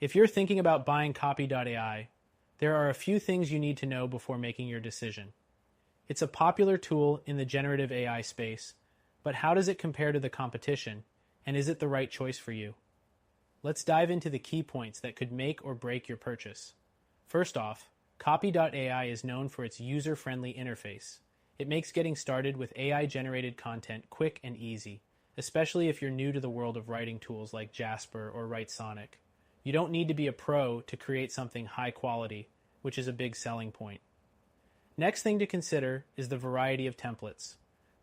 If you're thinking about buying Copy.ai, there are a few things you need to know before making your decision. It's a popular tool in the generative AI space, but how does it compare to the competition, and is it the right choice for you? Let's dive into the key points that could make or break your purchase. First off, Copy.ai is known for its user-friendly interface. It makes getting started with AI-generated content quick and easy, especially if you're new to the world of writing tools like Jasper or WriteSonic. You don't need to be a pro to create something high quality, which is a big selling point. Next thing to consider is the variety of templates.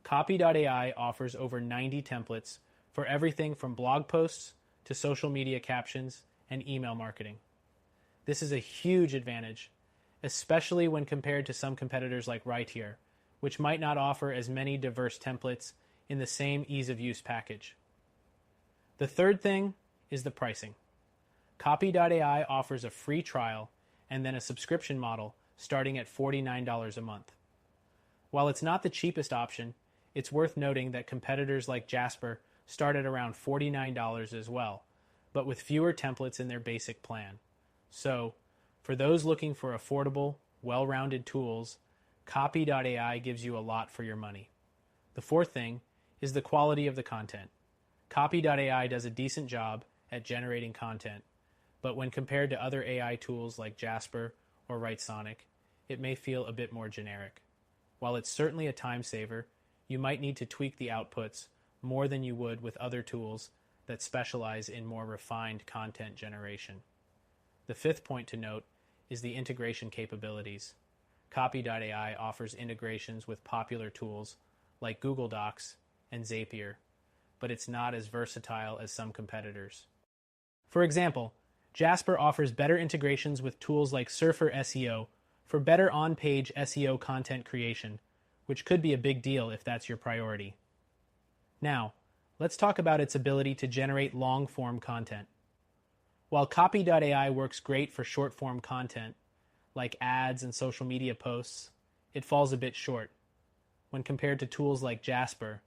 Copy.ai offers over 90 templates for everything from blog posts to social media captions and email marketing. This is a huge advantage, especially when compared to some competitors like Writehere, which might not offer as many diverse templates in the same ease-of-use package. The third thing is the pricing. Copy.ai offers a free trial and then a subscription model starting at $49 a month. While it's not the cheapest option, it's worth noting that competitors like Jasper start at around $49 as well, but with fewer templates in their basic plan. So, for those looking for affordable, well-rounded tools, Copy.ai gives you a lot for your money. The fourth thing is the quality of the content. Copy.ai does a decent job at generating content, but when compared to other AI tools like Jasper or WriteSonic, it may feel a bit more generic. While it's certainly a time saver, you might need to tweak the outputs more than you would with other tools that specialize in more refined content generation. The fifth point to note is the integration capabilities. Copy.ai offers integrations with popular tools like Google Docs and Zapier, but it's not as versatile as some competitors. For example, Jasper offers better integrations with tools like Surfer SEO for better on-page SEO content creation, which could be a big deal if that's your priority. Now, let's talk about its ability to generate long-form content. While Copy.ai works great for short-form content, like ads and social media posts, it falls a bit short when compared to tools like Jasper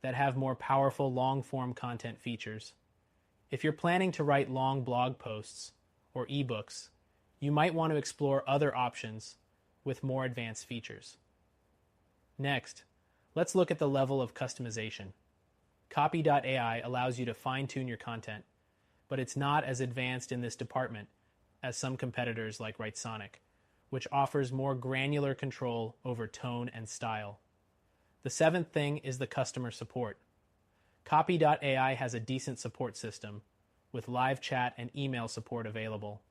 that have more powerful long-form content features. If you're planning to write long blog posts or ebooks, you might want to explore other options with more advanced features. Next, let's look at the level of customization. Copy.ai allows you to fine-tune your content, but it's not as advanced in this department as some competitors like WriteSonic, which offers more granular control over tone and style. The seventh thing is the customer support. Copy.ai has a decent support system, with live chat and email support available.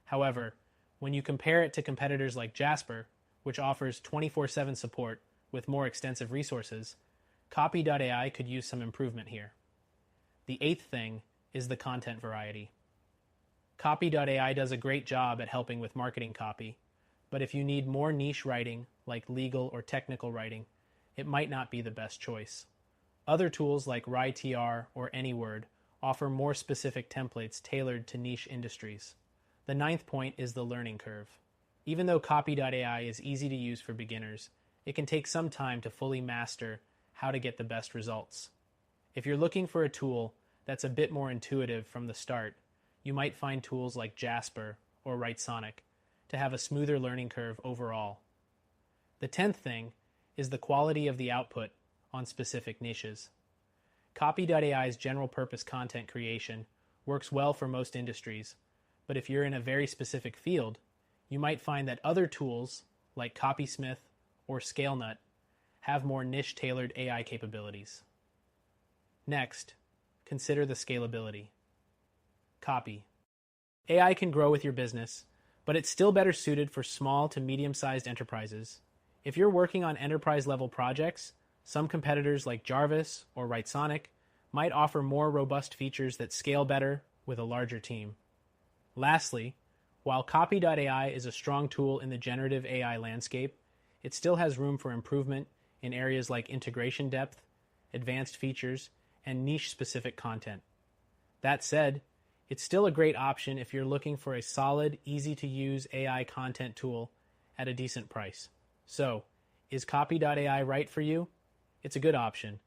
However, when you compare it to competitors like Jasper, which offers 24/7 support with more extensive resources, Copy.ai could use some improvement here. The eighth thing is the content variety. Copy.ai does a great job at helping with marketing copy, but if you need more niche writing, like legal or technical writing, it might not be the best choice. Other tools like Writeher or AnyWord offer more specific templates tailored to niche industries. The ninth point is the learning curve. Even though Copy.ai is easy to use for beginners, it can take some time to fully master how to get the best results. If you're looking for a tool that's a bit more intuitive from the start, you might find tools like Jasper or WriteSonic to have a smoother learning curve overall. The 10th thing is the quality of the output on specific niches. Copy.ai's general purpose content creation works well for most industries, but if you're in a very specific field, you might find that other tools like Copysmith or ScaleNut have more niche-tailored AI capabilities. Next, consider the scalability. Copy. AI can grow with your business, but it's still better suited for small to medium-sized enterprises. If you're working on enterprise-level projects, some competitors like Jarvis or WriteSonic might offer more robust features that scale better with a larger team. Lastly, while Copy.ai is a strong tool in the generative AI landscape, it still has room for improvement in areas like integration depth, advanced features, and niche-specific content. That said, it's still a great option if you're looking for a solid, easy-to-use AI content tool at a decent price. So, is Copy.ai right for you? It's a good option,